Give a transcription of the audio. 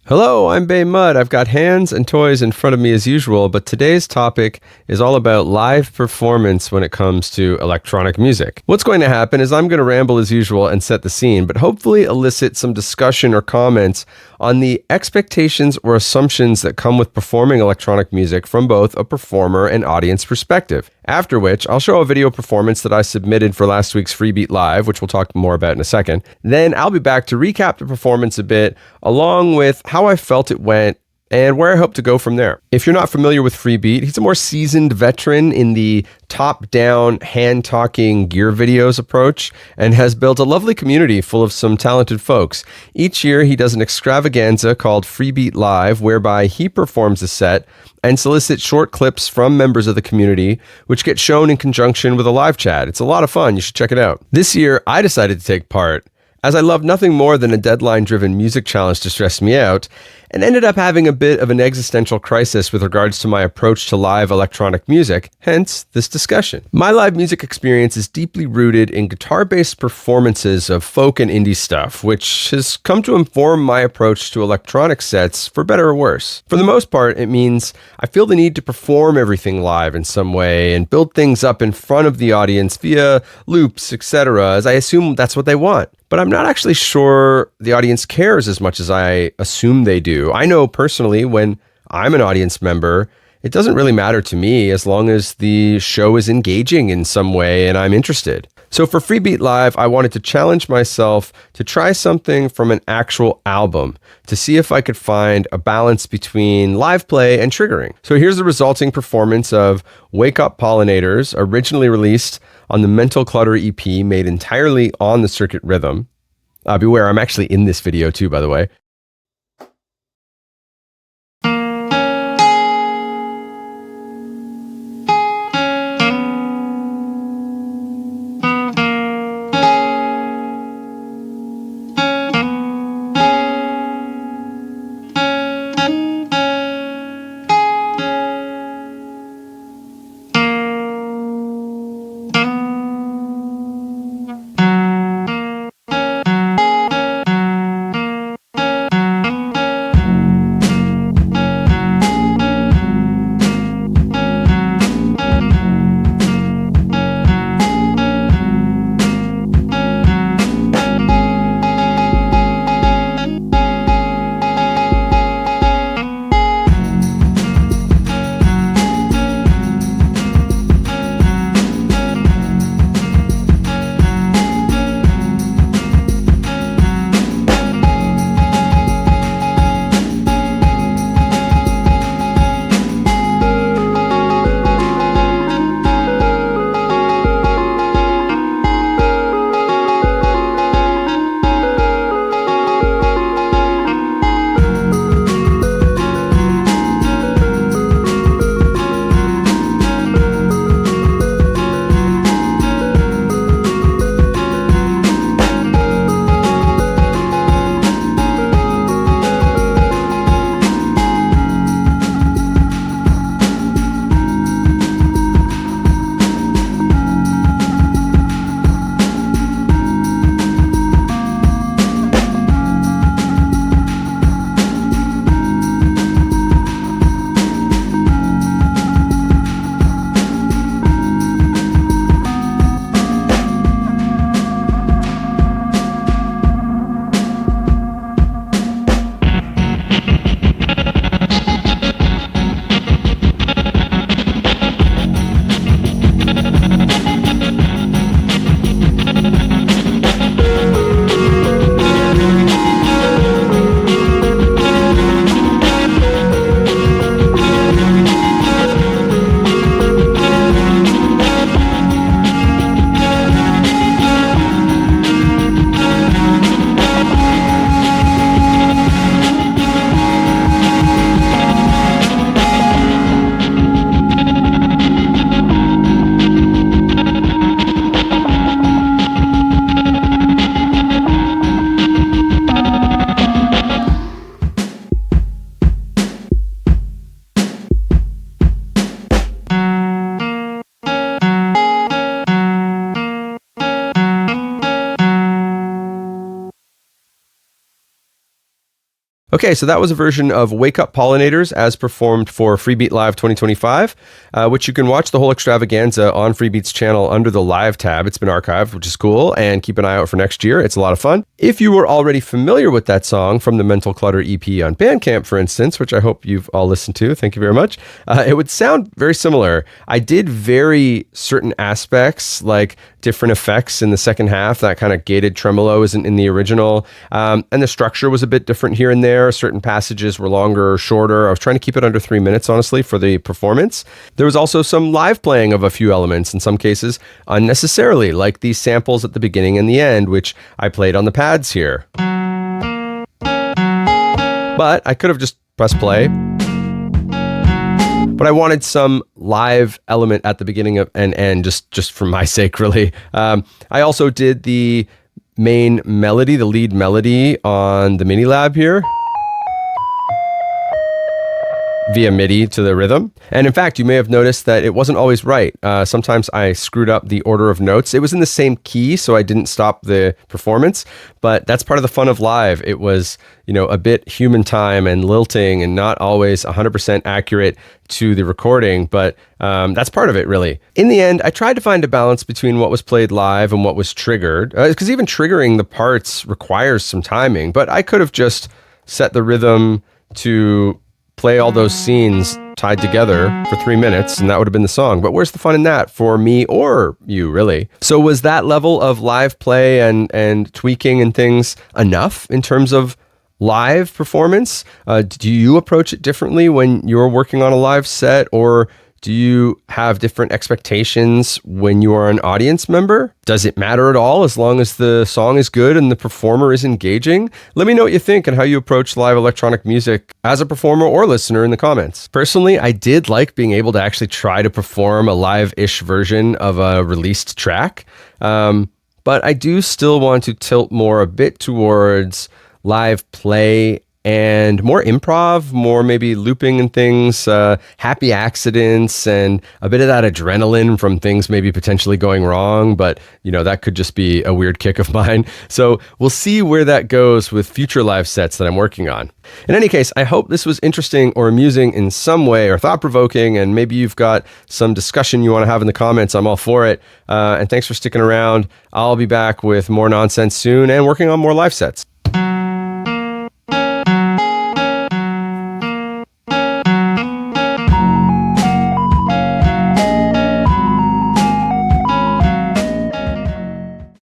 Hello, I'm Bay Mudd. I've got hands and toys in front of me as usual, but today's topic is all about live performance when it comes to electronic music. What's going to happen is I'm going to ramble as usual and set the scene, but hopefully elicit some discussion or comments on the expectations or assumptions that come with performing electronic music from both a performer and audience perspective. After which, I'll show a video performance that I submitted for last week's Freebeat Live, which we'll talk more about in a second. Then I'll be back to recap the performance a bit, along with how I felt it went and where I hope to go from there. If you're not familiar with Freebeat, he's a more seasoned veteran in the top-down, hand-talking gear videos approach and has built a lovely community full of some talented folks. Each year, he does an extravaganza called Freebeat Live, whereby he performs a set and solicits short clips from members of the community, which get shown in conjunction with a live chat. It's a lot of fun. You should check it out. This year, I decided to take part, as I love nothing more than a deadline-driven music challenge to stress me out, and ended up having a bit of an existential crisis with regards to my approach to live electronic music, hence this discussion. My live music experience is deeply rooted in guitar-based performances of folk and indie stuff, which has come to inform my approach to electronic sets for better or worse. For the most part, it means I feel the need to perform everything live in some way and build things up in front of the audience via loops, etc., as I assume that's what they want. But I'm not actually sure the audience cares as much as I assume they do. I know personally when I'm an audience member, it doesn't really matter to me as long as the show is engaging in some way and I'm interested. So for Freebeat Live, I wanted to challenge myself to try something from an actual album to see if I could find a balance between live play and triggering. So here's the resulting performance of Wake Up Pollinators, originally released on the Mental Clutter EP made entirely on the circuit rhythm. Beware, I'm actually in this video too, by the way. Okay, so that was a version of Wake Up Pollinators as performed for Freebeat Live 2025, which you can watch the whole extravaganza on Freebeat's channel under the Live tab. It's been archived, which is cool, and keep an eye out for next year. It's a lot of fun. If you were already familiar with that song from the Mental Clutter EP on Bandcamp, for instance, which I hope you've all listened to, thank you very much, it would sound very similar. I did vary certain aspects, like different effects in the second half. That kind of gated tremolo isn't in the original, and the structure was a bit different here and there. Certain passages were longer or shorter. I was trying to keep it under 3 minutes, honestly, for the performance. There was also some live playing of a few elements, in some cases unnecessarily, like these samples at the beginning and the end, which I played on the pads here. But I could have just pressed play. But I wanted some live element at the beginning and end, just for my sake, really. I also did the main melody, the lead melody on the mini lab here, via MIDI to the rhythm. And in fact, you may have noticed that it wasn't always right. Sometimes I screwed up the order of notes. It was in the same key, so I didn't stop the performance, but that's part of the fun of live. It was, a bit human time and lilting and not always 100% accurate to the recording, but that's part of it, really. In the end, I tried to find a balance between what was played live and what was triggered, because even triggering the parts requires some timing, but I could have just set the rhythm to play all those scenes tied together for 3 minutes, and that would have been the song. But where's the fun in that for me or you, really? So was that level of live play and tweaking and things enough in terms of live performance? Do you approach it differently when you're working on a live set, or do you have different expectations when you are an audience member? Does it matter at all as long as the song is good and the performer is engaging? Let me know what you think and how you approach live electronic music as a performer or listener in the comments. Personally, I did like being able to actually try to perform a live-ish version of a released track, but I do still want to tilt more a bit towards live play and more improv, more maybe looping and things, happy accidents, and a bit of that adrenaline from things maybe potentially going wrong. But, that could just be a weird kick of mine. So we'll see where that goes with future live sets that I'm working on. In any case, I hope this was interesting or amusing in some way or thought-provoking, and maybe you've got some discussion you want to have in the comments. I'm all for it. And thanks for sticking around. I'll be back with more nonsense soon and working on more live sets.